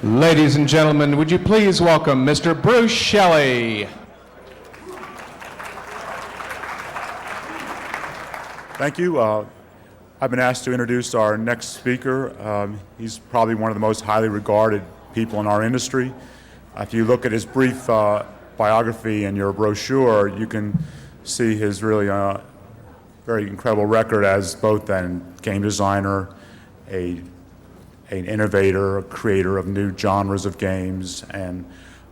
Ladies and gentlemen, would you please welcome Mr. Bruce Shelley. Thank you. I've been asked to introduce our next speaker. He's probably one of the most highly regarded people in our industry. If you look at his brief biography in your brochure, you can see his really very incredible record as both a game designer, an innovator, a creator of new genres of games, and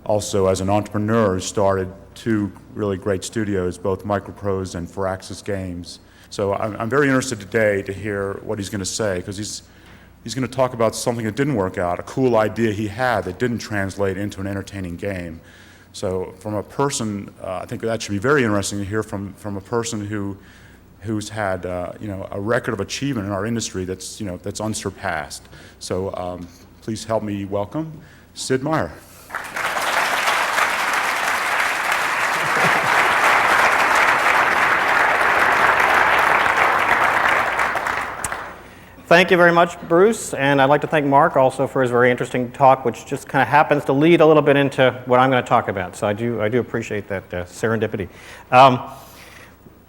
also as an entrepreneur who started two really great studios, both Microprose and Firaxis Games. So I'm very interested today to hear what he's going to say, because he's going to talk about something that didn't work out, a cool idea he had that didn't translate into an entertaining game. So from a person, I think that should be very interesting to hear from a person who's had a record of achievement in our industry that's unsurpassed. So please help me welcome Sid Meier. Thank you very much, Bruce, and I'd like to thank Mark also for his very interesting talk, which just kind of happens to lead a little bit into what I'm going to talk about. So I do appreciate that serendipity.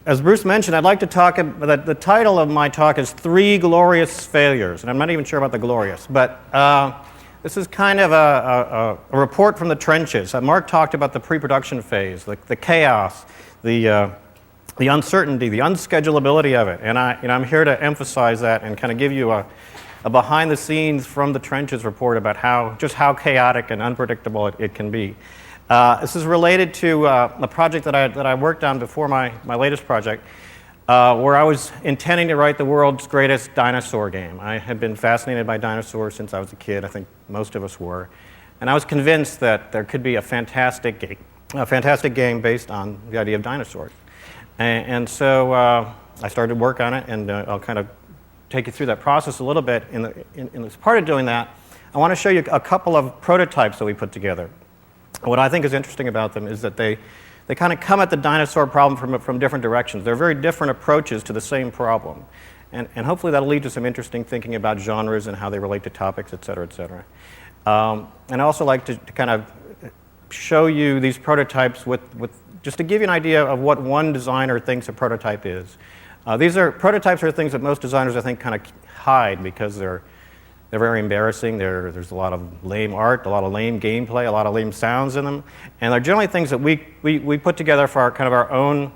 As Bruce mentioned, I'd like to talk about the title of my talk is Three Glorious Failures, and I'm not even sure about the glorious, but this is kind of a report from the trenches. Mark talked about the pre-production phase, the chaos, the uncertainty, the unschedulability of it, and I'm here to emphasize that and kind of give you a behind the scenes from the trenches report about how chaotic and unpredictable it can be. This is related to a project that I worked on before my latest project, where I was intending to write the world's greatest dinosaur game. I had been fascinated by dinosaurs since I was a kid. I think most of us were, and I was convinced that there could be a fantastic game based on the idea of dinosaurs. And so I started work on it, and I'll kind of take you through that process a little bit. As part of doing that, I want to show you a couple of prototypes that we put together. What I think is interesting about them is that they kind of come at the dinosaur problem from different directions. They're very different approaches to the same problem. And hopefully that'll lead to some interesting thinking about genres and how they relate to topics, et cetera, et cetera. And I also like to kind of show you these prototypes with just to give you an idea of what one designer thinks a prototype is. Prototypes are things that most designers, I think, kind of hide because they're very embarrassing. There's a lot of lame art, a lot of lame gameplay, a lot of lame sounds in them, and they're generally things that we put together for our own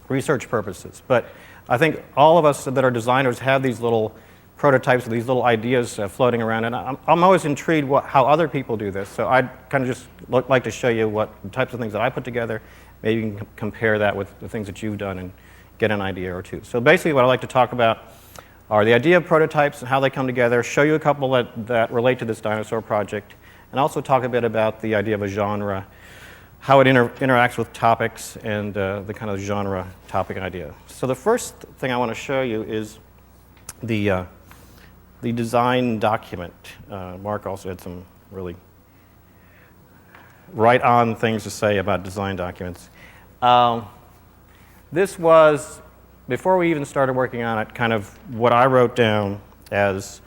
research purposes. But I think all of us that are designers have these little prototypes, these little ideas floating around, and I'm always intrigued how other people do this. So I'd kind of just like to show you what types of things that I put together. Maybe you can compare that with the things that you've done and get an idea or two. So basically what I like to talk about are the idea of prototypes and how they come together, show you a couple that relate to this dinosaur project, and also talk a bit about the idea of a genre, how it interacts with topics, and the kind of genre topic idea. So the first thing I want to show you is the design document. Mark also had some really right-on things to say about design documents. This was, before we even started working on it, kind of what I wrote down as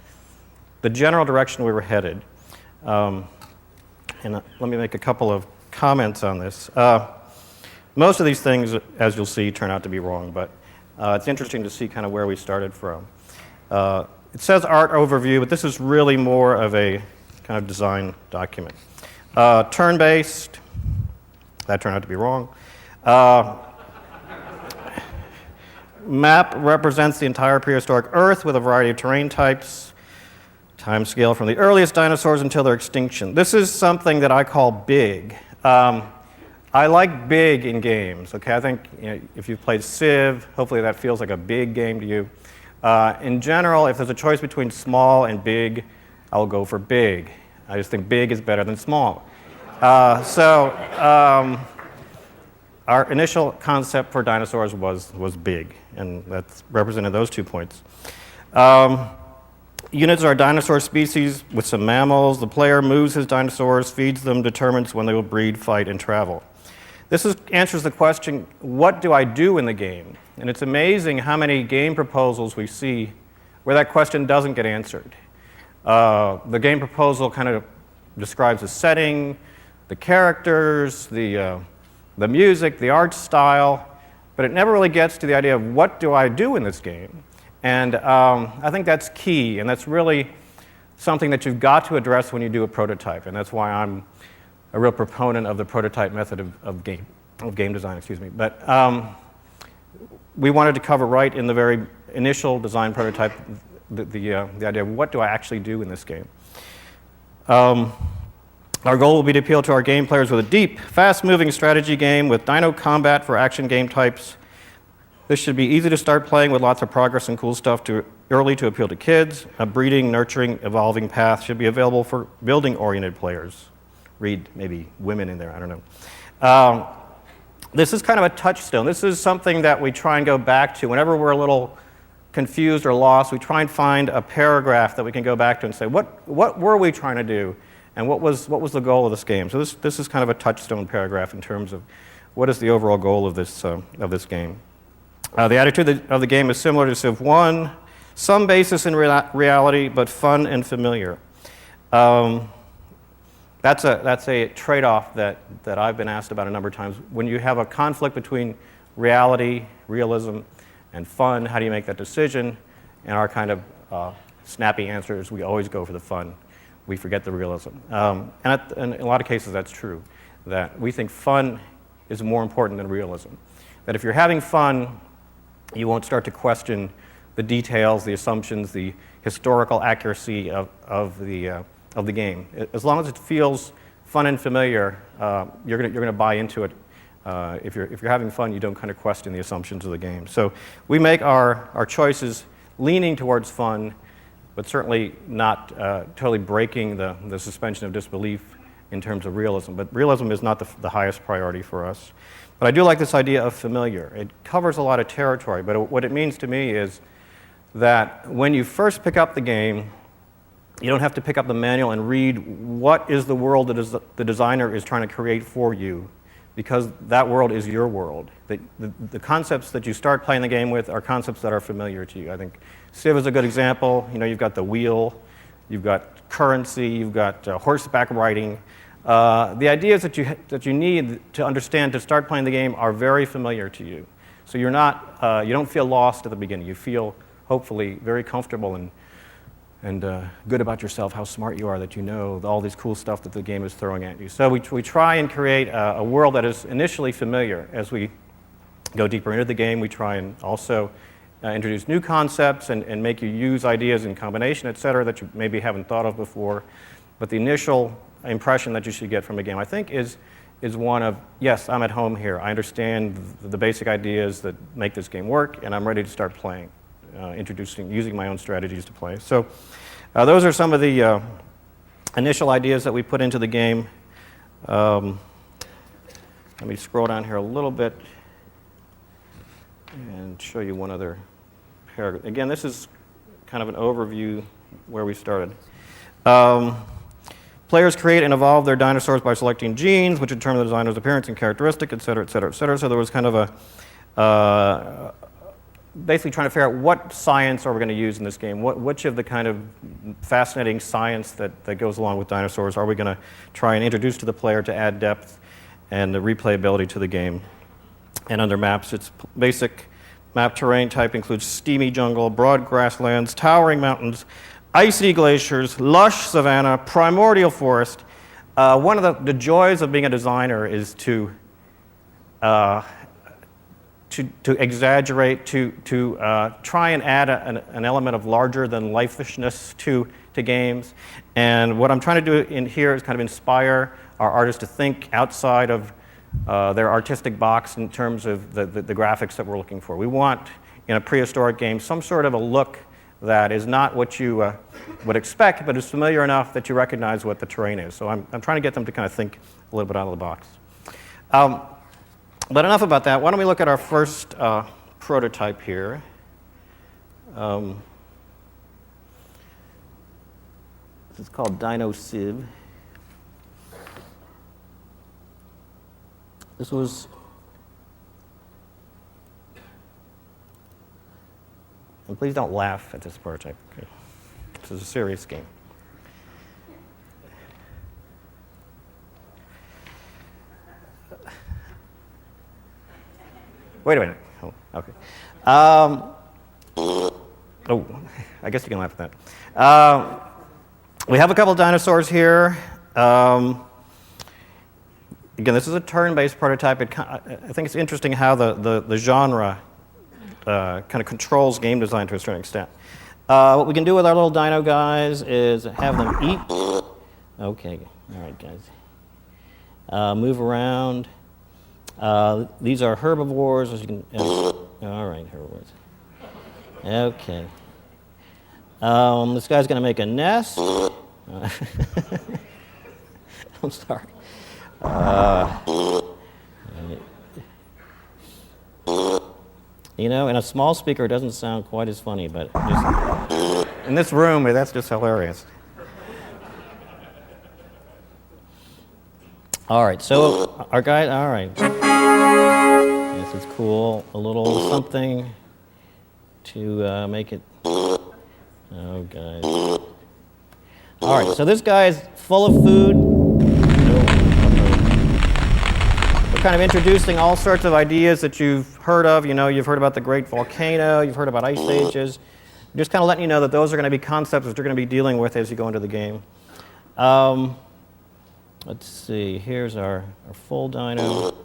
the general direction we were headed. And let me make a couple of comments on this. Most of these things, as you'll see, turn out to be wrong, but it's interesting to see kind of where we started from. It says art overview, but this is really more of a kind of design document. Turn-based, that turned out to be wrong. Map represents the entire prehistoric Earth with a variety of terrain types. Time scale from the earliest dinosaurs until their extinction. This is something that I call big. I like big in games. Okay, I think if you've played Civ, hopefully that feels like a big game to you. In general, if there's a choice between small and big, I'll go for big. I just think big is better than small. Our initial concept for dinosaurs was big, and that's represented those 2 points. Units are dinosaur species with some mammals. The player moves his dinosaurs, feeds them, determines when they will breed, fight, and travel. This answers the question, what do I do in the game? And it's amazing how many game proposals we see where that question doesn't get answered. The game proposal kind of describes the setting, the characters, the music, the art style, but it never really gets to the idea of what do I do in this game. And I think that's key, and that's really something that you've got to address when you do a prototype, and that's why I'm a real proponent of the prototype method of game design, excuse me. But we wanted to cover right in the very initial design prototype the idea of what do I actually do in this game. Our goal will be to appeal to our game players with a deep, fast-moving strategy game with Dino combat for action game types. This should be easy to start playing with lots of progress and cool stuff early to appeal to kids. A breeding, nurturing, evolving path should be available for building-oriented players. Read maybe women in there, I don't know. This is kind of a touchstone. This is something that we try and go back to. Whenever we're a little confused or lost, we try and find a paragraph that we can go back to and say, what were we trying to do? And what was the goal of this game? So this is kind of a touchstone paragraph in terms of what is the overall goal of this game. The attitude of the game is similar to Civ 1, some basis in reality, but fun and familiar. That's a trade-off that I've been asked about a number of times. When you have a conflict between reality, realism, and fun, how do you make that decision? And our kind of snappy answer is we always go for the fun. We forget the realism. And in a lot of cases, that's true, that we think fun is more important than realism. That if you're having fun, you won't start to question the details, the assumptions, the historical accuracy of the game. As long as it feels fun and familiar, you're going to buy into it. If you're having fun, you don't kind of question the assumptions of the game. So we make our choices leaning towards fun, but certainly not totally breaking the suspension of disbelief in terms of realism. But realism is not the highest priority for us. But I do like this idea of familiar. It covers a lot of territory, but what it means to me is that when you first pick up the game, you don't have to pick up the manual and read what is the world that the designer is trying to create for you, because that world is your world. The concepts that you start playing the game with are concepts that are familiar to you. I think Civ is a good example. You know, you've got the wheel, you've got currency, you've got horseback riding. The ideas that you need to understand to start playing the game are very familiar to you. So you don't feel lost at the beginning. You feel, hopefully, very comfortable and good about yourself, how smart you are, that you know all this cool stuff that the game is throwing at you. So we try and create a world that is initially familiar. As we go deeper into the game, we try and also introduce new concepts and make you use ideas in combination, et cetera, that you maybe haven't thought of before. But the initial impression that you should get from a game, I think, is one of, yes, I'm at home here. I understand the basic ideas that make this game work, and I'm ready to start playing. Using my own strategies to play. So those are some of the initial ideas that we put into the game. Let me scroll down here a little bit and show you one other paragraph. Again, this is kind of an overview where we started. Players create and evolve their dinosaurs by selecting genes, which determine the designer's appearance and characteristic, et cetera, et cetera, et cetera. So there was kind of a basically trying to figure out what science are we going to use in this game, which of the kind of fascinating science that goes along with dinosaurs are we going to try and introduce to the player to add depth and the replayability to the game. And under maps, its basic map terrain type includes steamy jungle, broad grasslands, towering mountains, icy glaciers, lush savanna, primordial forest. One of the joys of being a designer is to exaggerate, to try and add an element of larger-than-lifishness to games. And what I'm trying to do in here is kind of inspire our artists to think outside of their artistic box in terms of the graphics that we're looking for. We want, in a prehistoric game, some sort of a look that is not what you would expect, but is familiar enough that you recognize what the terrain is. So I'm trying to get them to kind of think a little bit out of the box. But enough about that. Why don't we look at our first prototype here. This is called Dino Sid. This was and please don't laugh at this prototype. Okay. This is a serious game. Wait a minute. Oh, okay. Oh, I guess you can laugh at that. We have a couple dinosaurs here. Again, this is a turn-based prototype. I think it's interesting how the genre kind of controls game design to a certain extent. What we can do with our little dino guys is have them eat. Okay, all right, guys. Move around. These are herbivores. As you can, all right, herbivores. Okay. This guy's going to make a nest. I'm sorry. You know, in a small speaker, it doesn't sound quite as funny, but just, in this room, that's just hilarious. All right, so our guy, all right. This is cool. A little something to make it. Oh, guys. All right, so this guy is full of food. We're kind of introducing all sorts of ideas that you've heard of. You know, you've heard about the Great Volcano, you've heard about ice ages. Just kind of letting you know that those are going to be concepts that you're going to be dealing with as you go into the game. Let's see, here's our full dino.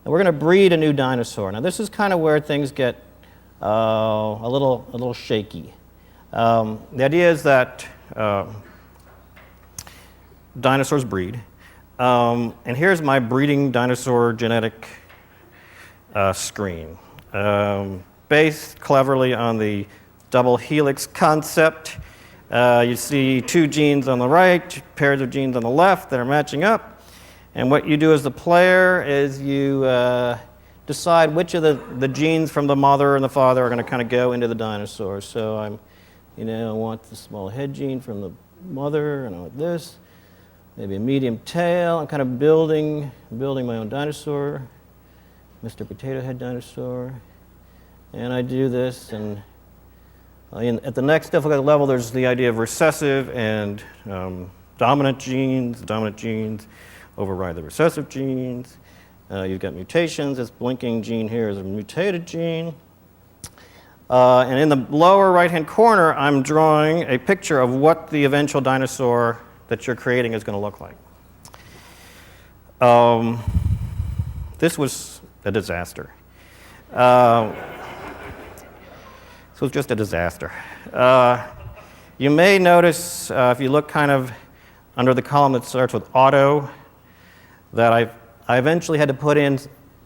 And we're going to breed a new dinosaur. Now, this is kind of where things get a little shaky. The idea is that dinosaurs breed. And here's my breeding dinosaur genetic screen. Based cleverly on the double helix concept. You see two genes on the right, pairs of genes on the left that are matching up. And what you do as the player is you decide which of the genes from the mother and the father are going to kind of go into the dinosaur. So I want the small head gene from the mother, and I want this. Maybe a medium tail. I'm kind of building my own dinosaur, Mr. Potato Head dinosaur. And I do this, and at the next difficult level, there's the idea of recessive and dominant genes. Dominant genes override the recessive genes. You've got mutations. This blinking gene here is a mutated gene. And in the lower right-hand corner, I'm drawing a picture of what the eventual dinosaur that you're creating is going to look like. This was a disaster. This was just a disaster. You may notice, if you look kind of under the column that starts with auto, that I eventually had to put in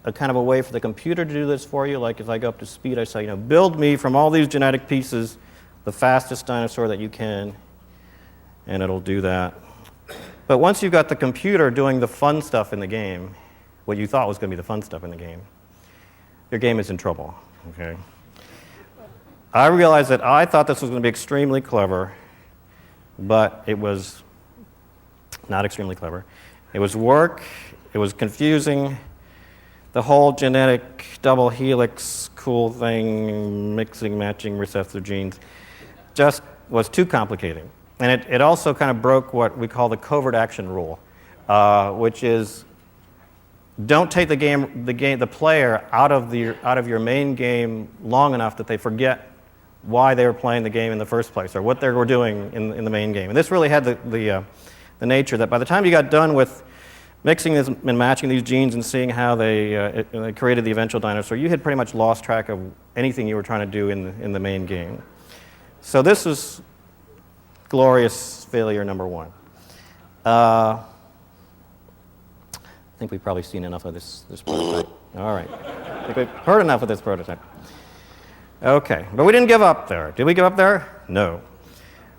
a kind of a way for the computer to do this for you. Like if I go up to speed, I say, build me from all these genetic pieces the fastest dinosaur that you can, and it'll do that. But once you've got the computer doing the fun stuff in the game, what you thought was going to be the fun stuff in the game, your game is in trouble, okay? I realized that I thought this was going to be extremely clever, but it was not extremely clever. It was work, it was confusing. The whole genetic double helix cool thing, mixing, matching recessive genes, just was too complicated. And it also kind of broke what we call the covert action rule, which is don't take the player out of your main game long enough that they forget why they were playing the game in the first place or what they were doing in the main game. And this really had the nature that by the time you got done with mixing this and matching these genes and seeing how they created the eventual dinosaur, you had pretty much lost track of anything you were trying to do in the main game. So this was glorious failure number one. I think we've probably seen enough of this prototype. All right. I think we've heard enough of this prototype. Okay, but we didn't give up there. Did we give up there? No.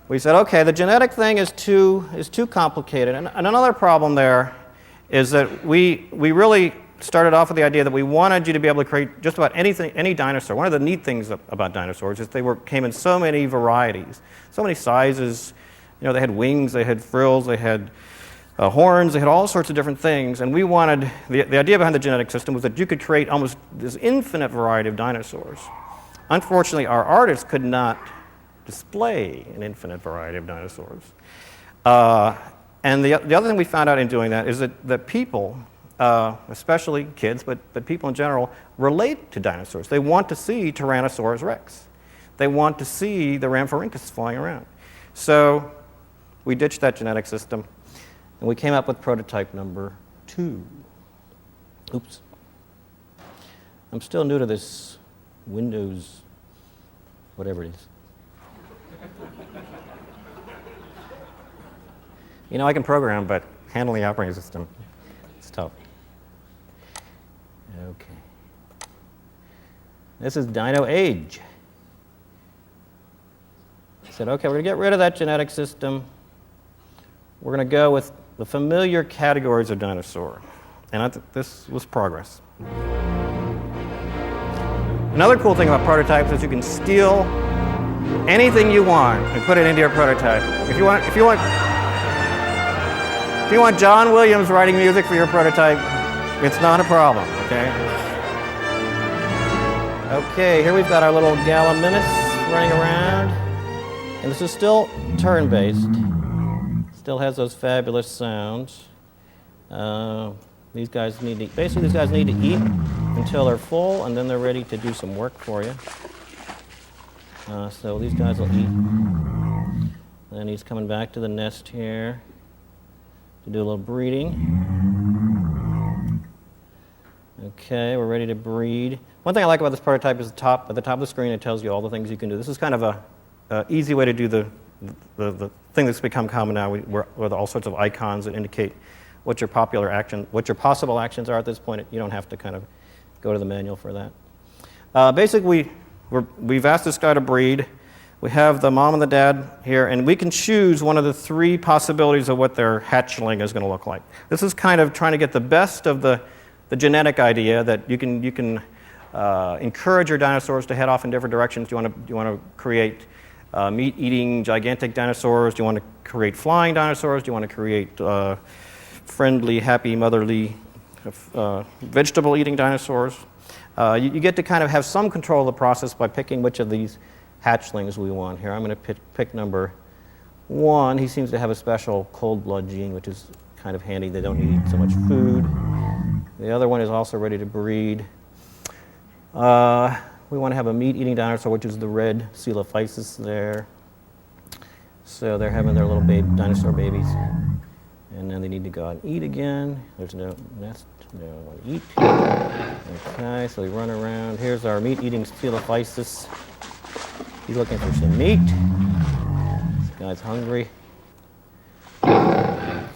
We said, okay, the genetic thing is too complicated. And another problem there is that we really started off with the idea that we wanted you to be able to create just about anything, any dinosaur. One of the neat things about dinosaurs is they came in so many varieties, so many sizes. They had wings, they had frills, they had horns, they had all sorts of different things. And we wanted, the idea behind the genetic system was that you could create almost this infinite variety of dinosaurs. Unfortunately, our artists could not display an infinite variety of dinosaurs. And the other thing we found out in doing that is that people especially kids, but people in general, relate to dinosaurs. They want to see Tyrannosaurus rex. They want to see the Rhamphorhynchus flying around. So we ditched that genetic system, and we came up with prototype number 2. Oops. I'm still new to this Windows, whatever it is. You know, I can program, but handling the operating system, it's tough. Okay. This is Dino Age. I said, okay, we're going to get rid of that genetic system. We're going to go with the familiar categories of dinosaur. And this was progress. Another cool thing about prototypes is you can steal anything you want and put it into your prototype. If you want John Williams writing music for your prototype, it's not a problem, okay? Okay, here we've got our little Gallimimus running around. And this is still turn-based. Still has those fabulous sounds. These guys need to eat until they're full, and then they're ready to do some work for you. So these guys will eat. Then he's coming back to the nest here to do a little breeding. Okay, we're ready to breed. One thing I like about this prototype is at the top of the screen it tells you all the things you can do. This is kind of a easy way to do the thing that's become common now, with all sorts of icons that indicate what your possible actions are at this point. You don't have to kind of go to the manual for that. Basically, we've asked this guy to breed. We have the mom and the dad here, and we can choose one of the 3 possibilities of what their hatchling is going to look like. This is kind of trying to get the best of the genetic idea that you can encourage your dinosaurs to head off in different directions. Do you want to create meat-eating gigantic dinosaurs? Do you want to create flying dinosaurs? Do you want to create friendly, happy, motherly, vegetable-eating dinosaurs? You get to kind of have some control of the process by picking which of these hatchlings we want here. I'm going to pick number 1. He seems to have a special cold blood gene, which is kind of handy. They don't need so much food. The other one is also ready to breed. We want to have a meat-eating dinosaur, which is the red Coelophysis there. So they're having their little dinosaur babies. And then they need to go out and eat again. There's no nest. They don't want to eat. Okay, so we run around. Here's our meat-eating Coelophysis. He's looking for some meat. This guy's hungry. Okay.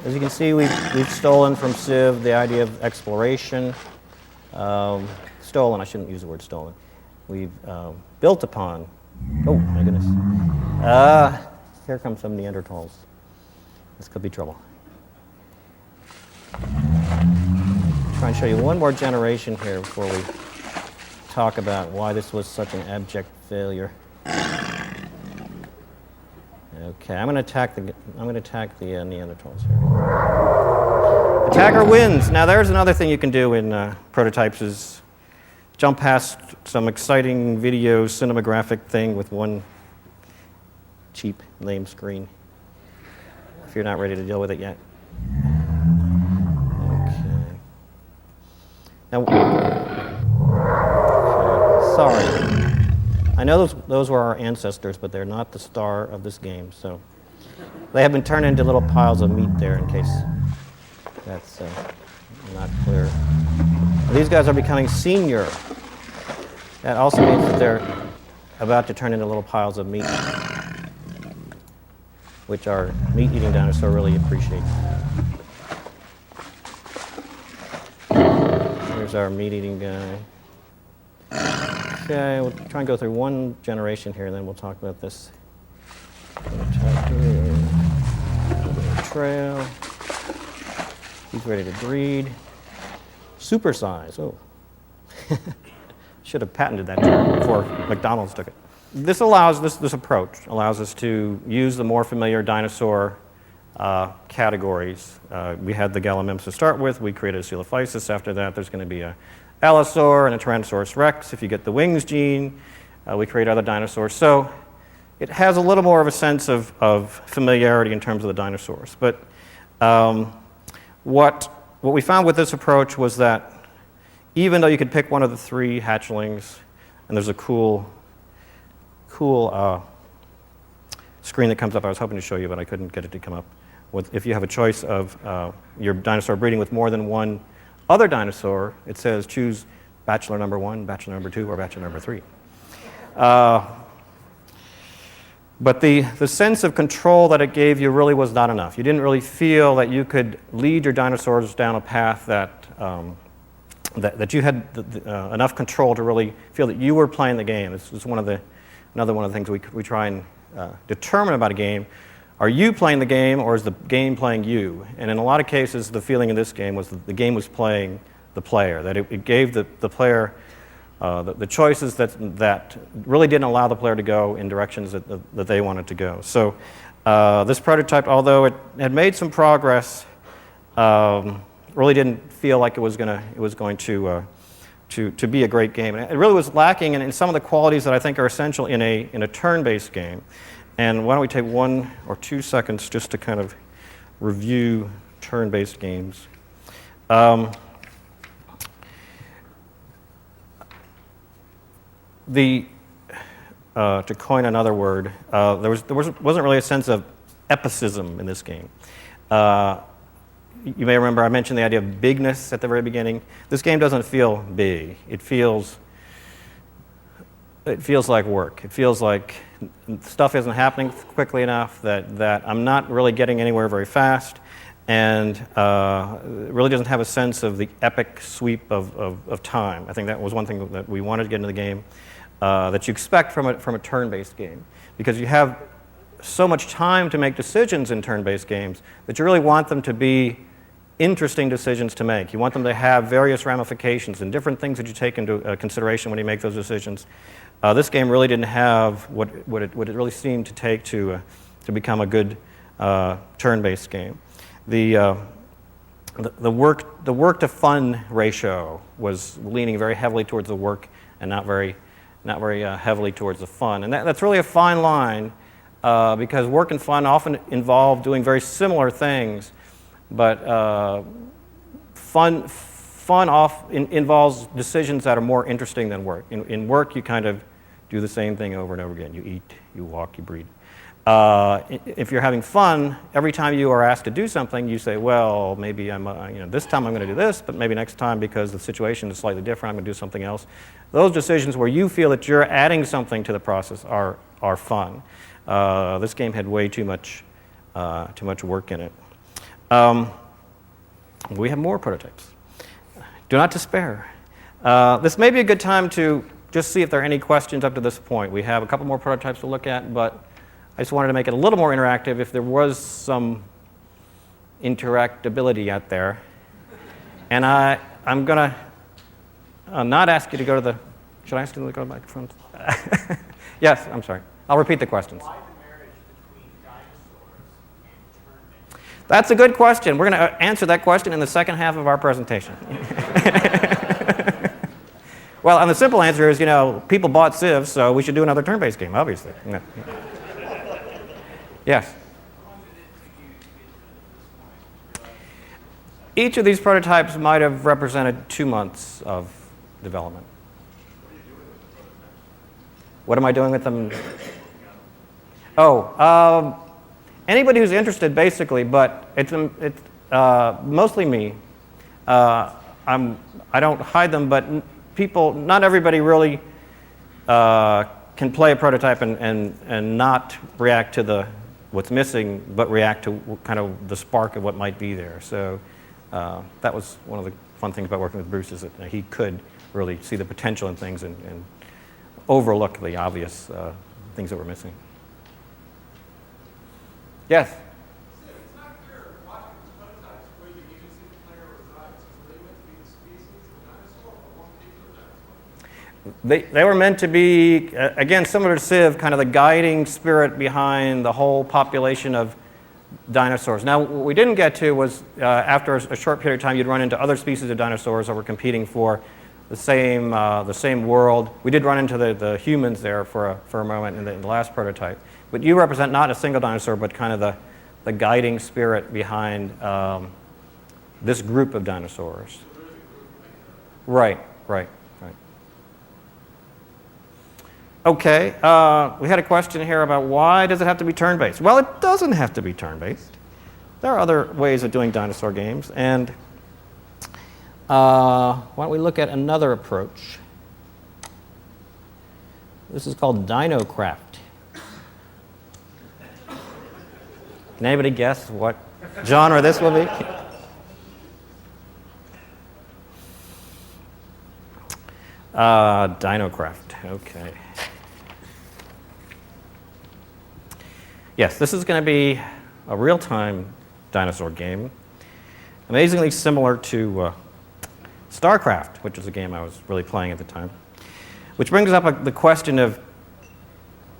As you can see, we've stolen from Civ the idea of exploration. Stolen, I shouldn't use the word stolen. We've built upon. Oh, my goodness. Here come some Neanderthals. This could be trouble. Try and show you one more generation here before we talk about why this was such an abject failure. Okay, I'm going to attack the Neanderthals here. Attacker wins. Now there's another thing you can do in prototypes is jump past some exciting video cinematographic thing with one cheap, lame screen, if you're not ready to deal with it yet. Okay. Now, okay. Sorry. I know those were our ancestors, but they're not the star of this game, so they have been turned into little piles of meat there in case that's not clear. These guys are becoming senior. That also means that they're about to turn into little piles of meat, which our meat-eating dinosaur really appreciates. Here's our meat-eating guy. Okay, we'll try and go through one generation here, and then we'll talk about this. Trail. He's ready to breed. Supersize. Oh. Should have patented that term before McDonald's took it. This approach allows us to use the more familiar dinosaur categories. We had the Gallimimus to start with. We created a Coelophysis. After that, there's going to be a AIAS and a Tyrannosaurus rex. If you get the wings gene, we create other dinosaurs. So it has a little more of a sense of familiarity in terms of the dinosaurs. But what we found with this approach was that even though you could pick one of the 3 hatchlings, and there's a cool screen that comes up. I was hoping to show you, but I couldn't get it to come up. If you have a choice of your dinosaur breeding with more than one other dinosaur, it says choose bachelor number 1, bachelor number 2, or bachelor number 3. But the sense of control that it gave you really was not enough. You didn't really feel that you could lead your dinosaurs down a path that you had enough control to really feel that you were playing the game. It's another one of the things we try and determine about a game. Are you playing the game, or is the game playing you? And in a lot of cases, the feeling in this game was that the game was playing the player, that it gave the player the choices that really didn't allow the player to go in directions that they wanted to go. So this prototype, although it had made some progress, really didn't feel like it was going to be a great game. And it really was lacking in some of the qualities that I think are essential in a turn-based game. And why don't we take 1 or 2 seconds just to kind of review turn-based games. To coin another word, there wasn't really a sense of epicism in this game. You may remember I mentioned the idea of bigness at the very beginning. This game doesn't feel big. It feels like work. It feels like stuff isn't happening quickly enough, that I'm not really getting anywhere very fast, and it really doesn't have a sense of the epic sweep of time. I think that was one thing that we wanted to get into the game, that you expect from a turn-based game, because you have so much time to make decisions in turn-based games that you really want them to be interesting decisions to make. You want them to have various ramifications and different things that you take into consideration when you make those decisions. This game really didn't have what it really seemed to take to become a good turn-based game. The work to fun ratio was leaning very heavily towards the work and not very heavily towards the fun, and that's really a fine line, because work and fun often involve doing very similar things, but fun involves decisions that are more interesting than work. In work, you kind of do the same thing over and over again. You eat, you walk, you breathe. If you're having fun, every time you are asked to do something, you say, well, maybe this time I'm going to do this, but maybe next time, because the situation is slightly different, I'm going to do something else. Those decisions where you feel that you're adding something to the process are fun. This game had way too much work in it. We have more prototypes. Do not despair. This may be a good time to just see if there are any questions up to this point. We have a couple more prototypes to look at, but I just wanted to make it a little more interactive if there was some interactability out there. And I'm going to not ask you to go to the... Should I ask you to go to the microphone? Yes, I'm sorry. I'll repeat the questions. Why the marriage between dinosaurs and turn-based? That's a good question. We're going to answer that question in the second half of our presentation. Well, and the simple answer is, people bought Civ, so we should do another turn-based game, obviously. No. Yes? Each of these prototypes might have represented 2 months of development. What am I doing with them? Anybody who's interested, basically, but it's mostly me. I don't hide them, but not everybody really can play a prototype and not react to what's missing, but react to kind of the spark of what might be there. So that was one of the fun things about working with Bruce, is that he could really see the potential in things and overlook the obvious things that were missing. Yes? It's not clear watching these prototypes where you even see the player resides. Are they meant to be the species of dinosaur or one particular dinosaur? They were meant to be, again, similar to Civ, kind of the guiding spirit behind the whole population of dinosaurs. Now, what we didn't get to was, after a short period of time, you'd run into other species of dinosaurs that were competing for the same world. We did run into the humans there for a moment in the last prototype. But you represent not a single dinosaur, but kind of the guiding spirit behind this group of dinosaurs. Right. Okay, we had a question here about why does it have to be turn-based? Well, it doesn't have to be turn-based. There are other ways of doing dinosaur games, and why don't we look at another approach? This is called Dinocraft. Can anybody guess what genre this will be? Dinocraft, okay. Yes, this is going to be a real-time dinosaur game, amazingly similar to StarCraft, which is a game I was really playing at the time, which brings up the question of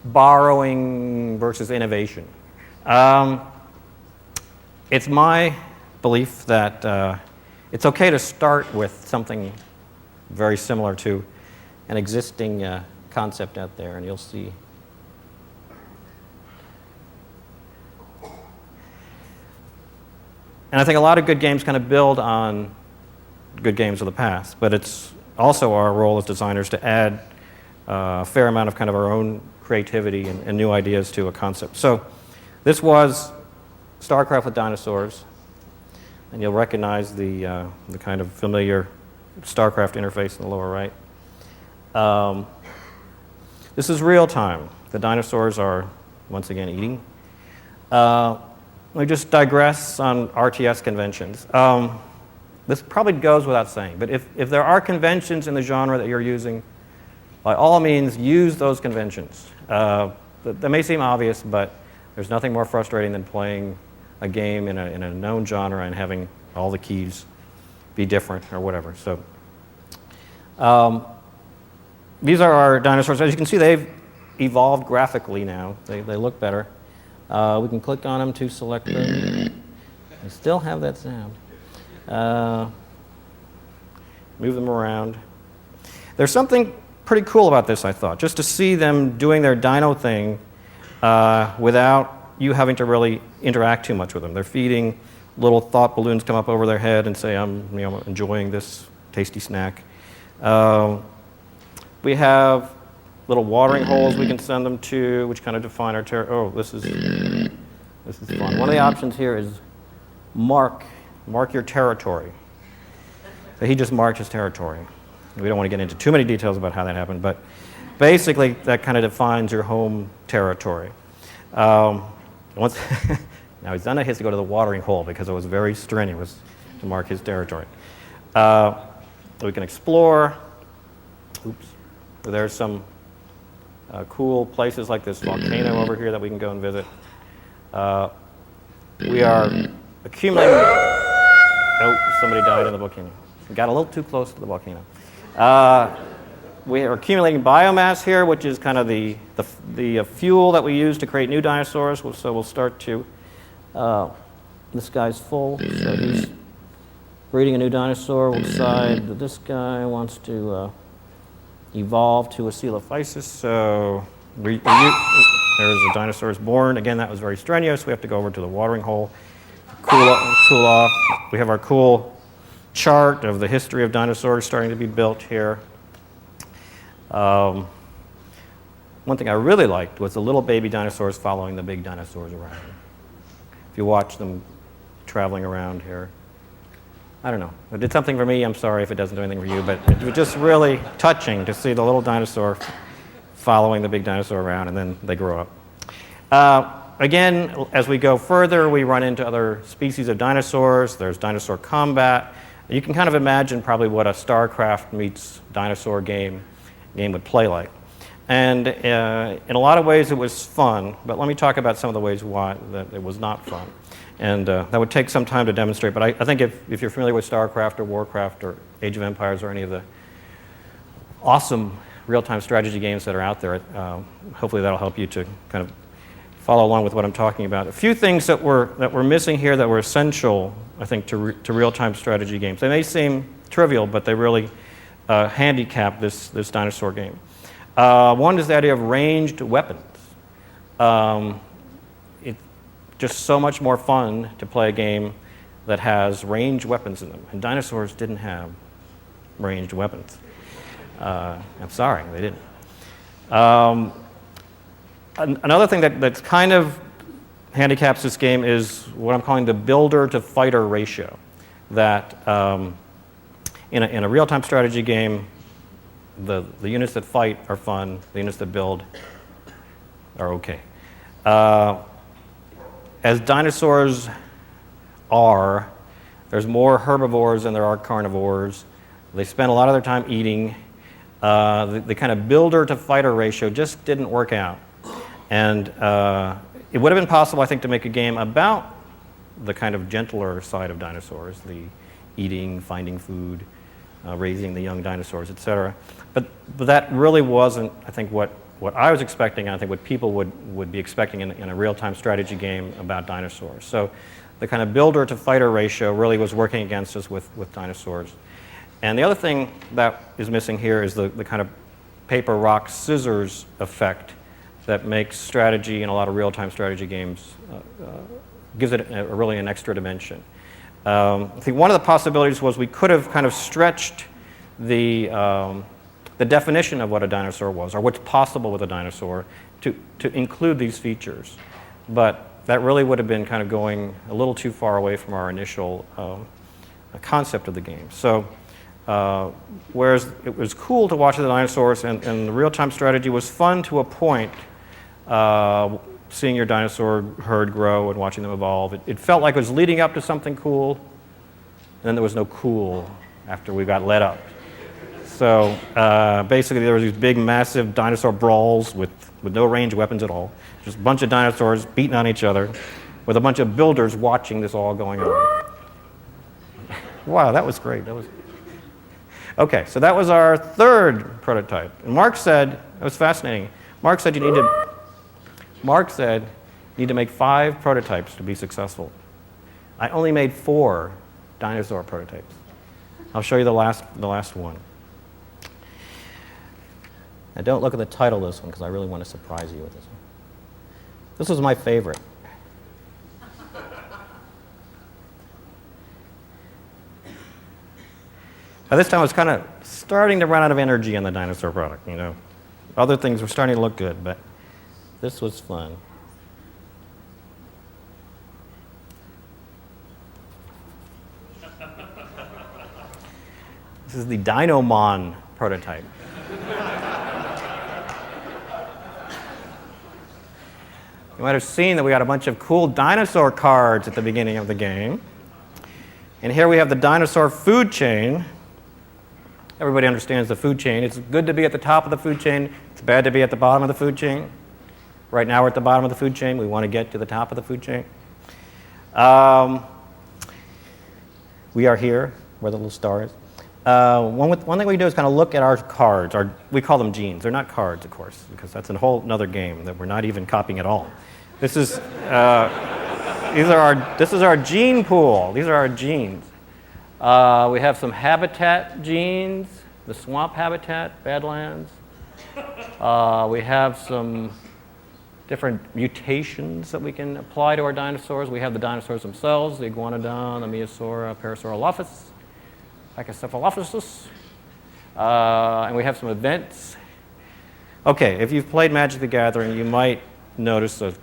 borrowing versus innovation. It's my belief that it's okay to start with something very similar to an existing concept out there, and you'll see. And I think a lot of good games kind of build on good games of the past, but it's also our role as designers to add a fair amount of kind of our own creativity and new ideas to a concept. So this was StarCraft with dinosaurs, and you'll recognize the kind of familiar StarCraft interface in the lower right. This is real time. The dinosaurs are once again eating. Let me just digress on RTS conventions. This probably goes without saying, but if there are conventions in the genre that you're using, by all means, use those conventions. That may seem obvious, but there's nothing more frustrating than playing a game in a known genre and having all the keys be different or whatever. So these are our dinosaurs. As you can see, they've evolved graphically now. They look better. We can click on them to select them. They still have that sound. Move them around. There's something pretty cool about this, I thought, just to see them doing their dino thing without you having to really interact too much with them. They're feeding, little thought balloons come up over their head and say, I'm enjoying this tasty snack. We have little watering holes we can send them to, which kind of define our territory. Oh, this is fun. One of the options here is mark your territory. So he just marked his territory. We don't want to get into too many details about how that happened, but basically that kind of defines your home territory. Now he's done it, he has to go to the watering hole because it was very strenuous to mark his territory. We can explore. Oops. There's some cool places like this volcano over here that we can go and visit. We are accumulating. Oh, somebody died in the volcano. We got a little too close to the volcano. We are accumulating biomass here, which is kind of the fuel that we use to create new dinosaurs. So we'll start to. This guy's full, so he's breeding a new dinosaur. We'll decide that this guy wants to evolve to a coelophysis. So there's a dinosaur is born. Again, that was very strenuous. We have to go over to the watering hole, cool off. We have our cool chart of the history of dinosaurs starting to be built here. One thing I really liked was the little baby dinosaurs following the big dinosaurs around. If you watch them traveling around here. I don't know. It did something for me. I'm sorry if it doesn't do anything for you, but it was just really touching to see the little dinosaur following the big dinosaur around, and then they grow up. Again, as we go further, we run into other species of dinosaurs. There's dinosaur combat. You can kind of imagine probably what a StarCraft meets dinosaur game would play like. And in a lot of ways it was fun, but let me talk about some of the ways why that it was not fun. And that would take some time to demonstrate, but I think if you're familiar with StarCraft or Warcraft or Age of Empires or any of the awesome real-time strategy games that are out there, hopefully that'll help you to kind of follow along with what I'm talking about. A few things that were missing here that were essential, I think, to real-time strategy games. They may seem trivial, but they really handicap this dinosaur game. One is the idea of ranged weapons. It's just so much more fun to play a game that has ranged weapons in them. And dinosaurs didn't have ranged weapons. I'm sorry, they didn't. Another thing that's kind of handicaps this game is what I'm calling the builder to fighter ratio. That in a real-time strategy game, the units that fight are fun, the units that build are okay. As dinosaurs are, there's more herbivores than there are carnivores. They spend a lot of their time eating. The kind of builder to fighter ratio just didn't work out. And it would have been possible, I think, to make a game about the kind of gentler side of dinosaurs, the eating, finding food, raising the young dinosaurs, etc. But that really wasn't, I think, what I was expecting, and I think what people would be expecting in a real-time strategy game about dinosaurs. So the kind of builder to fighter ratio really was working against us with dinosaurs. And the other thing that is missing here is the kind of paper, rock, scissors effect that makes strategy in a lot of real-time strategy games, gives it really an extra dimension. I think one of the possibilities was we could have kind of stretched the definition of what a dinosaur was, or what's possible with a dinosaur, to include these features. But that really would have been kind of going a little too far away from our initial concept of the game. So whereas it was cool to watch the dinosaurs, and the real-time strategy was fun to a point, seeing your dinosaur herd grow and watching them evolve. It felt like it was leading up to something cool, and then there was no cool after we got let up. So basically there were these big, massive dinosaur brawls with no ranged weapons at all. Just a bunch of dinosaurs beating on each other with a bunch of builders watching this all going on. Wow, that was great. Okay, so that was our third prototype. And Mark said, it was fascinating. Mark said you need to make 5 prototypes to be successful. I only made 4 dinosaur prototypes. I'll show you the last one. Now don't look at the title of this one because I really want to surprise you with this one. This was my favorite. By this time I was kind of starting to run out of energy on the dinosaur product, you know. Other things were starting to look good, but this was fun. This is the Dino Mon prototype. You might have seen that we got a bunch of cool dinosaur cards at the beginning of the game. And here we have the dinosaur food chain. Everybody understands the food chain. It's good to be at the top of the food chain. It's bad to be at the bottom of the food chain. Right now we're at the bottom of the food chain. We want to get to the top of the food chain. We are here, where the little star is. One thing we do is kind of look at our cards. We call them genes. They're not cards, of course, because that's a whole other game that we're not even copying at all. This is our gene pool. These are our genes. We have some habitat genes, the swamp habitat, Badlands. We have some different mutations that we can apply to our dinosaurs. We have the dinosaurs themselves, the Iguanodon, the Maiasaura, Parasaurolophus, Pachycephalophysis. And we have some events. Okay, if you've played Magic the Gathering, you might notice a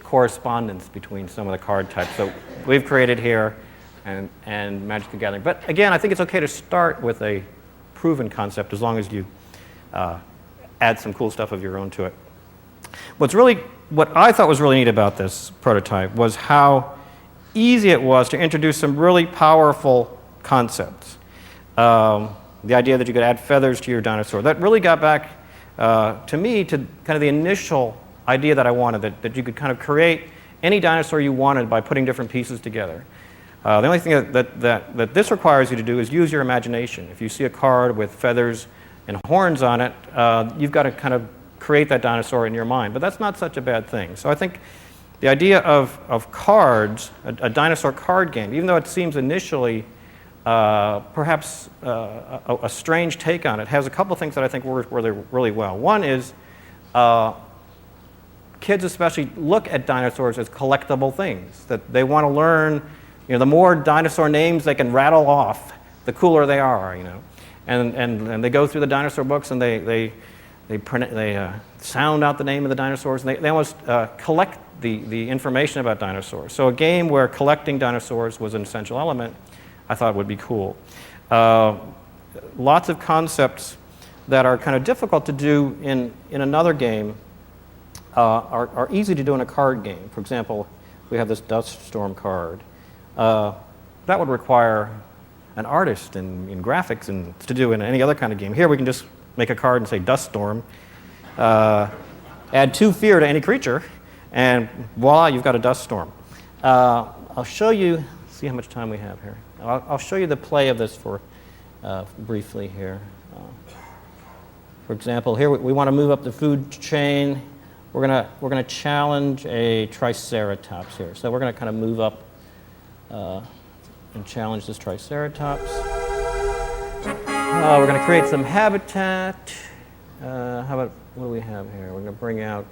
correspondence between some of the card types that we've created here and Magic the Gathering. But again, I think it's okay to start with a proven concept as long as you add some cool stuff of your own to it. What I thought was really neat about this prototype was how easy it was to introduce some really powerful concepts. The idea that you could add feathers to your dinosaur. That really got back, to me, to kind of the initial idea that I wanted, that you could kind of create any dinosaur you wanted by putting different pieces together. The only thing that this requires you to do is use your imagination. If you see a card with feathers and horns on it, you've got to kind of create that dinosaur in your mind. But that's not such a bad thing. So I think the idea of cards, a dinosaur card game, even though it seems initially perhaps a strange take on it, has a couple things that I think work really well. One is kids especially look at dinosaurs as collectible things, that they want to learn the more dinosaur names they can rattle off, the cooler they are, And they go through the dinosaur books and they sound out the name of the dinosaurs, and they almost collect the information about dinosaurs. So a game where collecting dinosaurs was an essential element, I thought would be cool. Lots of concepts that are kind of difficult to do in another game are easy to do in a card game. For example, we have this Dust Storm card. That would require an artist in graphics and to do in any other kind of game. Here we can just make a card and say Dust Storm, add 2 fear to any creature, and voila, you've got a Dust Storm. I'll show you, see how much time we have here. I'll show you the play of this for briefly here. For example, here we want to move up the food chain. We're gonna challenge a Triceratops here. So we're gonna kind of move up and challenge this Triceratops. We're gonna create some habitat. How about, what do we have here? We're gonna bring out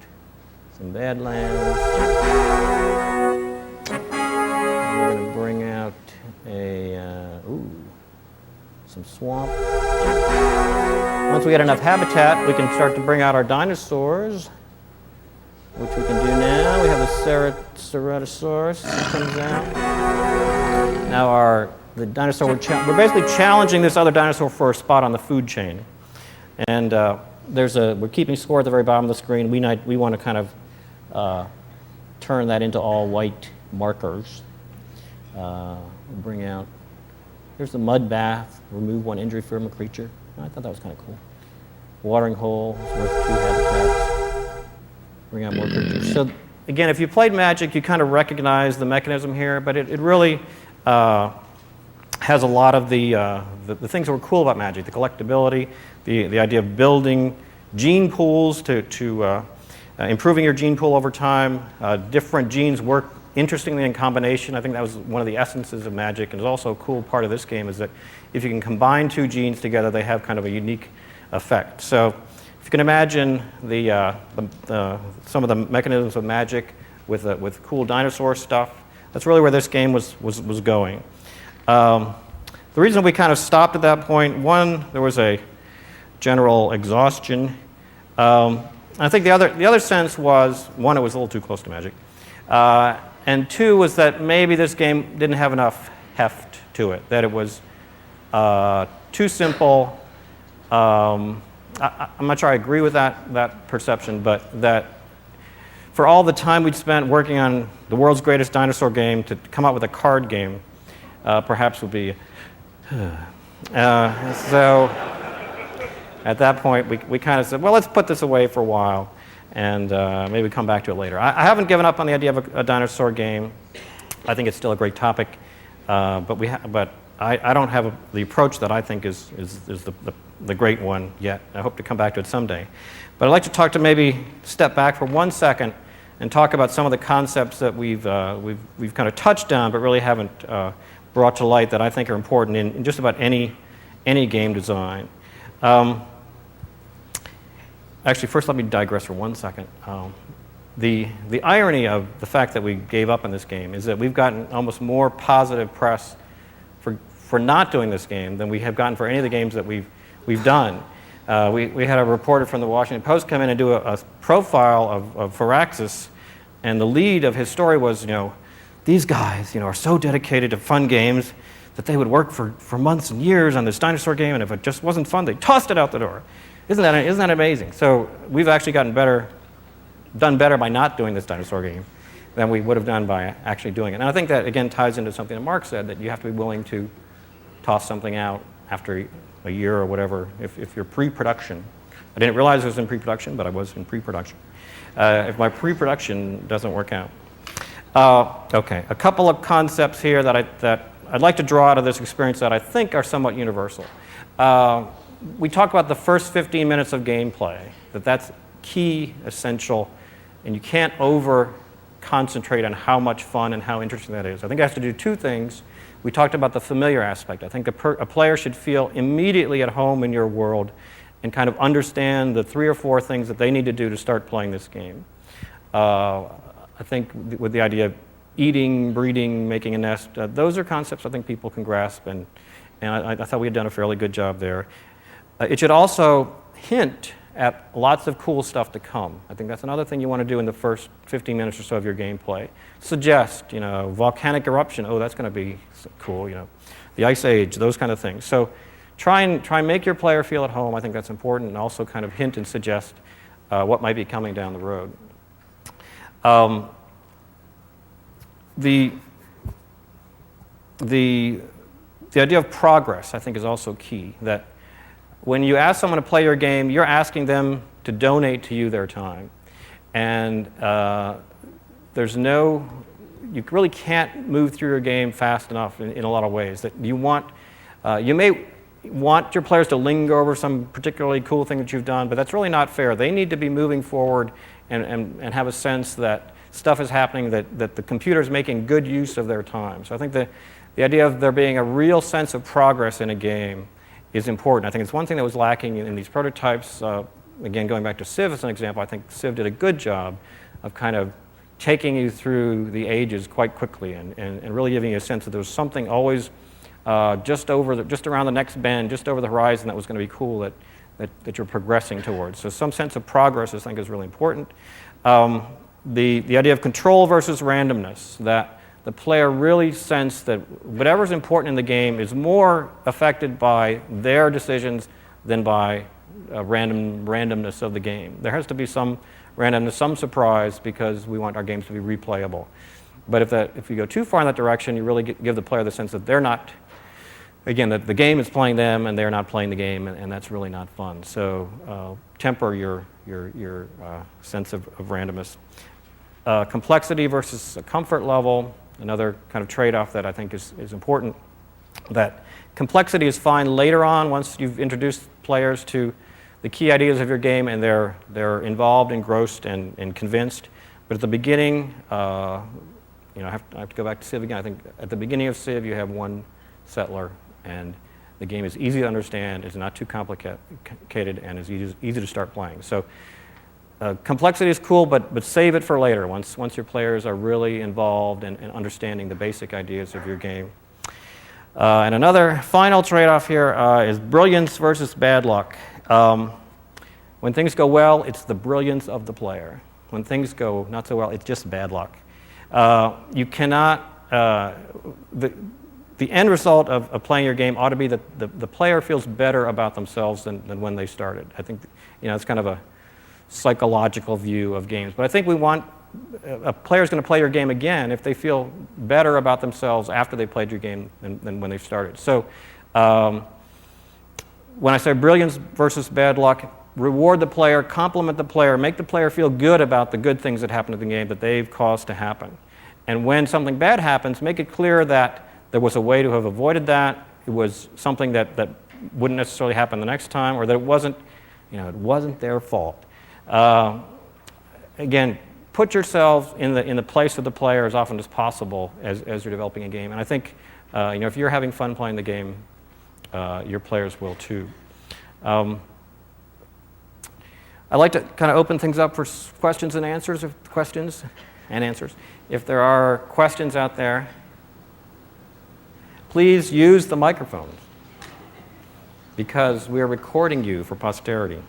some Badlands. We're gonna bring out some swamp. Once we get enough habitat, we can start to bring out our dinosaurs, which we can do now. We have the Ceratosaurus that comes out. Now the dinosaur, we're basically challenging this other dinosaur for a spot on the food chain. And we're keeping score at the very bottom of the screen. We want to kind of turn that into all white markers. Bring out, here's the mud bath, remove 1 injury from a creature. I thought that was kind of cool. Watering hole is worth 2 habitats. Bring out more creatures. So again, if you played Magic, you kind of recognize the mechanism here, but it really has a lot of the things that were cool about Magic, the collectability, the idea of building gene pools to improving your gene pool over time. Different genes work interestingly in combination. I think that was one of the essences of Magic, and it's also a cool part of this game is that if you can combine 2 genes together, they have kind of a unique effect. So if you can imagine some of the mechanisms of Magic with cool dinosaur stuff, that's really where this game was going. The reason we kind of stopped at that point, one, there was a general exhaustion. I think the other sense was, one, it was a little too close to Magic. And 2 was that maybe this game didn't have enough heft to it, that it was too simple. I'm not sure I agree with that perception, but that for all the time we'd spent working on the world's greatest dinosaur game, to come out with a card game perhaps would be... So at that point, we kind of said, well, let's put this away for a while, and maybe come back to it later. I haven't given up on the idea of a dinosaur game. I think it's still a great topic, but I don't have the approach that I think is the great one yet. I hope to come back to it someday. But I'd like to maybe step back for 1 second and talk about some of the concepts that we've kind of touched on, but really haven't brought to light, that I think are important in just about any game design. Actually, first let me digress for 1 second. The irony of the fact that we gave up on this game is that we've gotten almost more positive press for not doing this game than we have gotten for any of the games that we've done. We had a reporter from the Washington Post come in and do a profile of Firaxis, and the lead of his story was, these guys, are so dedicated to fun games that they would work for months and years on this dinosaur game, and if it just wasn't fun, they tossed it out the door. Isn't that amazing? So we've actually done better by not doing this dinosaur game than we would have done by actually doing it. And I think that, again, ties into something that Mark said, that you have to be willing to toss something out after a year or whatever, if you're pre-production. I didn't realize it was in pre-production, but I was in pre-production. If my pre-production doesn't work out. Okay, a couple of concepts here that I'd like to draw out of this experience that I think are somewhat universal. We talk about the first 15 minutes of gameplay, that's key, essential, and you can't over-concentrate on how much fun and how interesting that is. I think it has to do 2 things. We talked about the familiar aspect. I think a player should feel immediately at home in your world and kind of understand the 3 or 4 things that they need to do to start playing this game. I think with the idea of eating, breeding, making a nest. Those are concepts I think people can grasp, and I thought we had done a fairly good job there. It should also hint at lots of cool stuff to come. I think that's another thing you want to do in the first 15 minutes or so of your gameplay. Suggest, volcanic eruption. Oh, that's going to be cool. The Ice Age, those kind of things. So try and make your player feel at home. I think that's important, and also kind of hint and suggest what might be coming down the road. The idea of progress, I think, is also key. That when you ask someone to play your game, you're asking them to donate to you their time. And you really can't move through your game fast enough in a lot of ways. That you may want your players to linger over some particularly cool thing that you've done, but that's really not fair. They need to be moving forward and have a sense that stuff is happening, that the computer is making good use of their time. So I think the idea of there being a real sense of progress in a game is important. I think it's one thing that was lacking in these prototypes. Again, going back to Civ as an example, I think Civ did a good job of kind of taking you through the ages quite quickly and really giving you a sense that there was something always just around the next bend, just over the horizon that was going to be cool that you're progressing towards. So some sense of progress, I think, is really important. The idea of control versus randomness, that the player really sense that whatever's important in the game is more affected by their decisions than by randomness of the game. There has to be some randomness, some surprise, because we want our games to be replayable. But if you go too far in that direction, you really give the player the sense that they're not, again, that the game is playing them and they're not playing the game, and that's really not fun. So temper your sense of randomness. Complexity versus a comfort level, another kind of trade-off that I think is important. That complexity is fine later on, once you've introduced players to the key ideas of your game and they're involved, engrossed, and convinced. But at the beginning, I have to go back to Civ again. I think at the beginning of Civ, you have one settler, and the game is easy to understand, it's not too complicated, and it's easy to start playing. So complexity is cool, but save it for later, once your players are really involved and understanding the basic ideas of your game. And another final trade-off here is brilliance versus bad luck. When things go well, it's the brilliance of the player. When things go not so well, it's just bad luck. You cannot, the end result of playing your game ought to be that the player feels better about themselves than when they started. I think it's kind of a psychological view of games. But I think we want, a player's going to play your game again if they feel better about themselves after they played your game than when they started. So when I say brilliance versus bad luck, reward the player, compliment the player, make the player feel good about the good things that happened in the game that they've caused to happen. And when something bad happens, make it clear that there was a way to have avoided that. It was something that wouldn't necessarily happen the next time, or that it wasn't their fault. Again, put yourself in the place of the player as often as possible as you're developing a game. And I think if you're having fun playing the game, your players will too. I'd like to kind of open things up for questions and answers. If there are questions out there, please use the microphones, because we are recording you for posterity.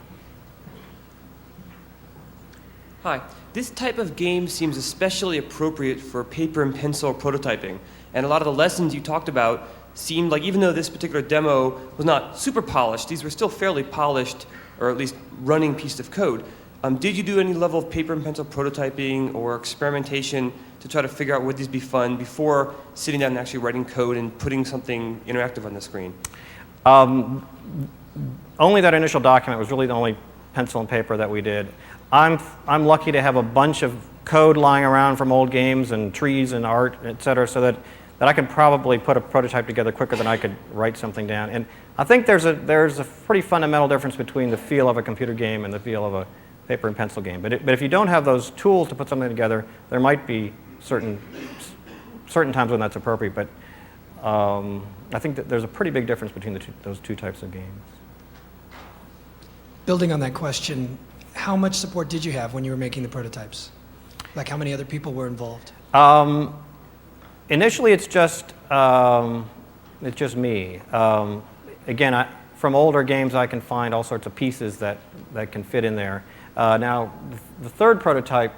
Hi. This type of game seems especially appropriate for paper and pencil prototyping. And a lot of the lessons you talked about seemed like, even though this particular demo was not super polished, these were still fairly polished, or at least running piece of code. Did you do any level of paper and pencil prototyping or experimentation to try to figure out would these be fun before sitting down and actually writing code and putting something interactive on the screen? Only that initial document was really the only pencil and paper that we did. I'm lucky to have a bunch of code lying around from old games and trees and art, et cetera, so that I can probably put a prototype together quicker than I could write something down. And I think there's a pretty fundamental difference between the feel of a computer game and the feel of a paper and pencil game. But if you don't have those tools to put something together, there might be certain times when that's appropriate. But I think that there's a pretty big difference between those two types of games. Building on that question, how much support did you have when you were making the prototypes? Like, how many other people were involved? Initially, it's just me. Again, from older games, I can find all sorts of pieces that can fit in there. Now, the third prototype,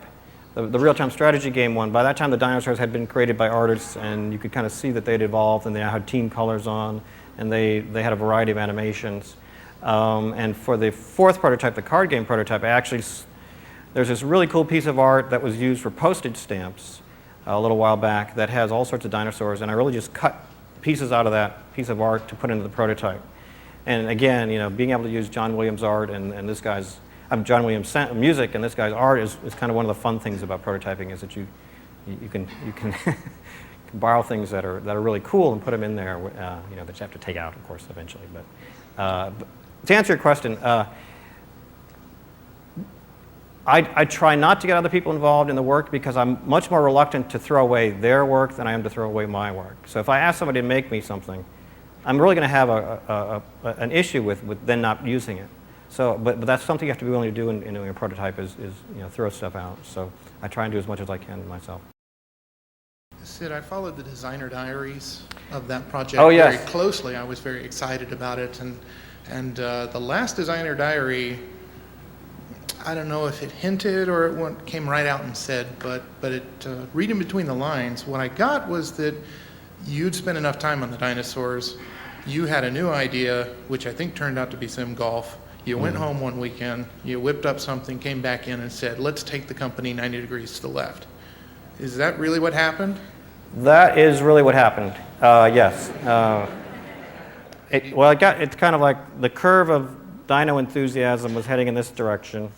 the real-time strategy game one, by that time the dinosaurs had been created by artists, and you could kind of see that they'd evolved, and they had team colors on, and they had a variety of animations. And for the fourth prototype, the card game prototype, there's this really cool piece of art that was used for postage stamps a little while back that has all sorts of dinosaurs, and I really just cut pieces out of that piece of art to put into the prototype. And again, being able to use John Williams' art and this guy's, John Williams' music and this guy's art is kind of one of the fun things about prototyping, is that you can borrow things that are really cool and put them in there, that you have to take out, of course, eventually. But to answer your question, I try not to get other people involved in the work because I'm much more reluctant to throw away their work than I am to throw away my work. So if I ask somebody to make me something, I'm really going to have an issue with them not using it. So, but that's something you have to be willing to do in doing a prototype is throw stuff out. So I try and do as much as I can myself. Sid, I followed the designer diaries of that project very closely. I was very excited about it, and the last designer diary, I don't know if it hinted or it came right out and said, but it reading between the lines, what I got was that you'd spent enough time on the dinosaurs, you had a new idea, which I think turned out to be sim golf. You went home one weekend, you whipped up something, came back in and said, let's take the company 90 degrees to the left. Is that really what happened? That is really what happened, yes. It's kind of like the curve of dino enthusiasm was heading in this direction.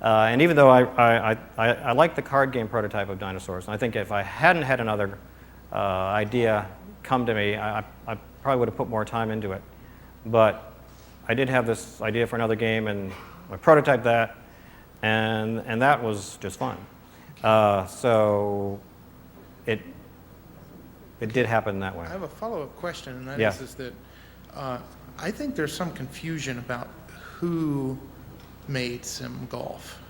And even though I like the card game prototype of dinosaurs, and I think if I hadn't had another idea come to me, I probably would have put more time into it. But I did have this idea for another game, and I prototyped that, and that was just fun. So it did happen that way. I have a follow-up question, and that Yeah. is that I think there's some confusion about who made sim golf.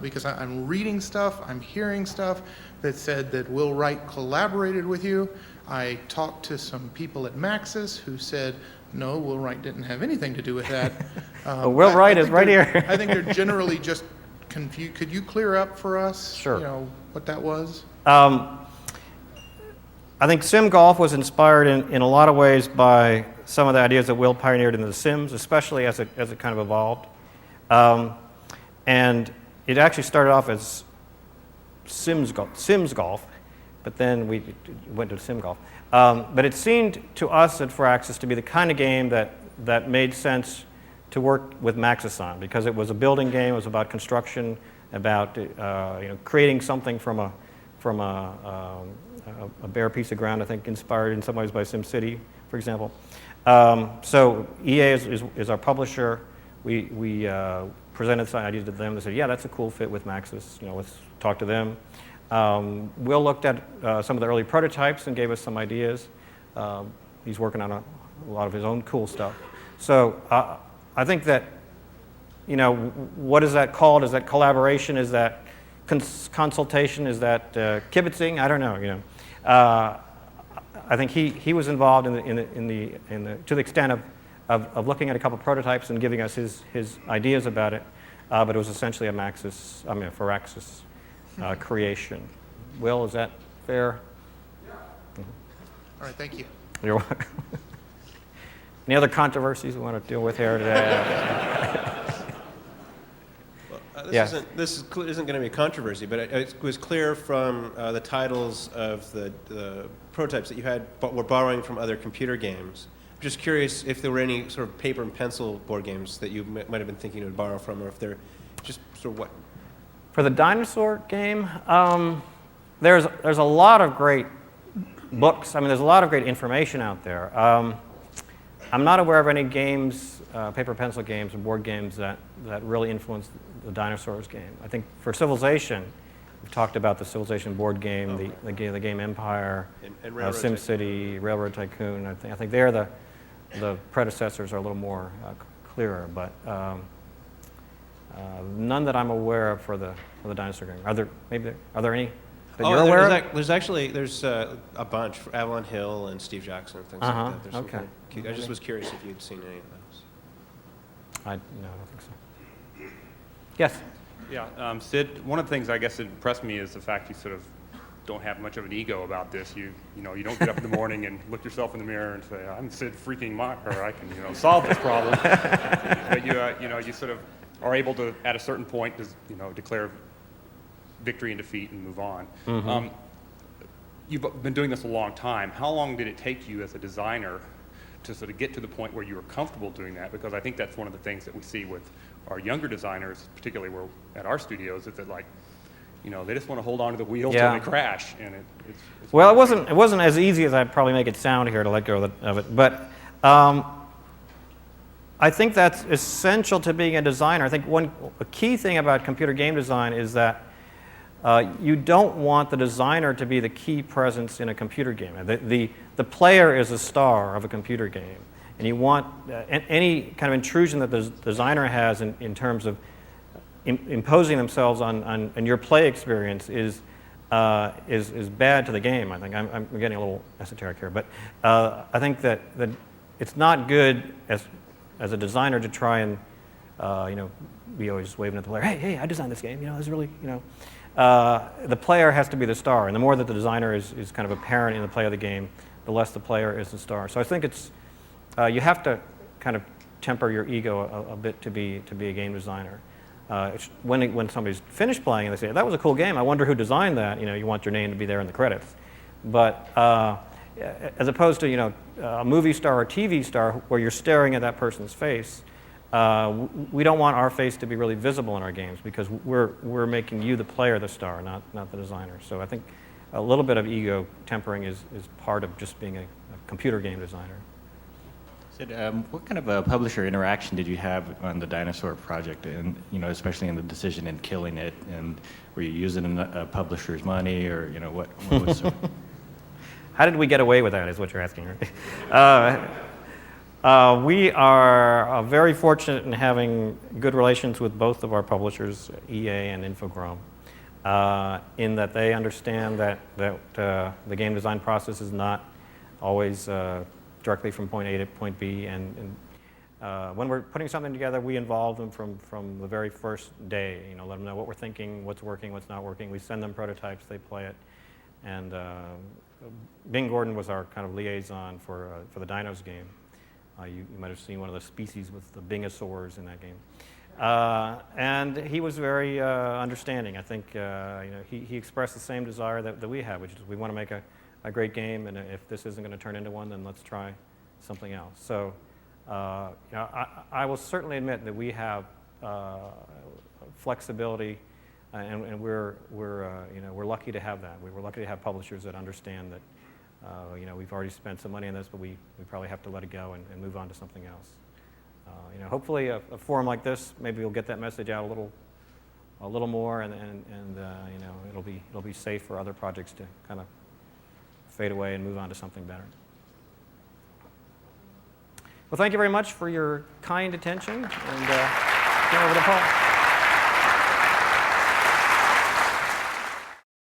Because I'm reading stuff, I'm hearing stuff that said that Will Wright collaborated with you. I talked to some people at Maxis who said, no, Will Wright didn't have anything to do with that. Well, Will Wright is right here. I think they're generally just confused. Could you clear up for us, Sure. What that was? I think sim golf was inspired in a lot of ways by some of the ideas that Will pioneered in The Sims, especially as it kind of evolved. And it actually started off as Sims golf, but then we went to sim golf. But it seemed to us at AIAS to be the kind of game that made sense to work with Maxis on, because it was a building game. It was about construction, about creating something from a bare piece of ground. I think inspired in some ways by SimCity, for example. So EA is our publisher. We presented some ideas to them. They said, yeah, that's a cool fit with Maxis. Let's talk to them. Will looked at some of the early prototypes and gave us some ideas. He's working on a lot of his own cool stuff. So I think that, what is that called? Is that collaboration? Is that consultation? Is that kibitzing? I don't know. I think he was involved to the extent of looking at a couple prototypes and giving us his ideas about it. But it was essentially a AIAS creation. Will, is that fair? All right, thank you. You're welcome. Any other controversies we want to deal with here today? This isn't going to be a controversy, but it was clear from the titles of the prototypes that you were borrowing from other computer games. I'm just curious if there were any sort of paper and pencil board games that you might have been thinking to borrow from, or if they're just sort of what? For the dinosaur game, there's a lot of great books. There's a lot of great information out there. I'm not aware of any games, paper pencil games or board games that really influenced the dinosaurs game. I think for Civilization, we've talked about the Civilization board game, the game Empire, and SimCity, Railroad Tycoon. I think they're the predecessors are a little more clearer, but none that I'm aware of for the dinosaur game. Are there any? that you're aware of? There's actually a bunch, Avalon Hill and Steve Jackson and things like that. There's some Okay. kind of cute, I just was curious if you'd seen any of those. No, I don't think so. Yes? Yeah, Sid, one of the things I guess that impressed me is the fact you sort of don't have much of an ego about this. You don't get up in the morning and look yourself in the mirror and say, I'm Sid freaking Meier, I can, solve this problem. But you sort of are able to, at a certain point, declare victory and defeat and move on. Mm-hmm. You've been doing this a long time. How long did it take you as a designer to sort of get to the point where you were comfortable doing that? Because I think that's one of the things that we see with our younger designers, particularly at our studios, is that they just want to hold on to the wheel till they crash, and it's well, it wasn't as easy as I'd probably make it sound here to let go of it, but I think that's essential to being a designer. I think a key thing about computer game design is that you don't want the designer to be the key presence in a computer game. The player is a star of a computer game, and you want any kind of intrusion that the designer has in terms of imposing themselves on your play experience is bad to the game. I think I'm getting a little esoteric here, but I think that it's not good as a designer to try and be always waving at the player. Hey, I designed this game. It's really the player has to be the star, and the more that the designer is kind of apparent in the play of the game, the less the player is the star. So I think it's you have to kind of temper your ego a bit to be a game designer. When somebody's finished playing and they say, that was a cool game, I wonder who designed that, you want your name to be there in the credits. But as opposed to, a movie star or TV star where you're staring at that person's face, we don't want our face to be really visible in our games because we're making you, the player, the star, not the designer. So I think a little bit of ego tempering is part of just being a computer game designer. Sid, what kind of a publisher interaction did you have on the Dinosaur project, and especially in the decision in killing it? And were you using a publisher's money, or what was? How did we get away with that? Is what you're asking, right? We are very fortunate in having good relations with both of our publishers, EA and Infochrome, in that they understand that the game design process is not always directly from point A to point B, and when we're putting something together, we involve them from the very first day. Let them know what we're thinking, what's working, what's not working. We send them prototypes, they play it, and Bing Gordon was our kind of liaison for the Dinos game. You might have seen one of the species with the bingosaurs in that game, and he was very understanding. I think he expressed the same desire that we have, which is we want to make a great game, and if this isn't going to turn into one, then let's try something else. So, I will certainly admit that we have flexibility, and we're lucky to have that. We're lucky to have publishers that understand that we've already spent some money on this, but we probably have to let it go and move on to something else. Hopefully a forum like this, maybe we'll get that message out a little more, and it'll be safe for other projects to kind of fade away and move on to something better. Well, thank you very much for your kind attention, and turn over to Paul.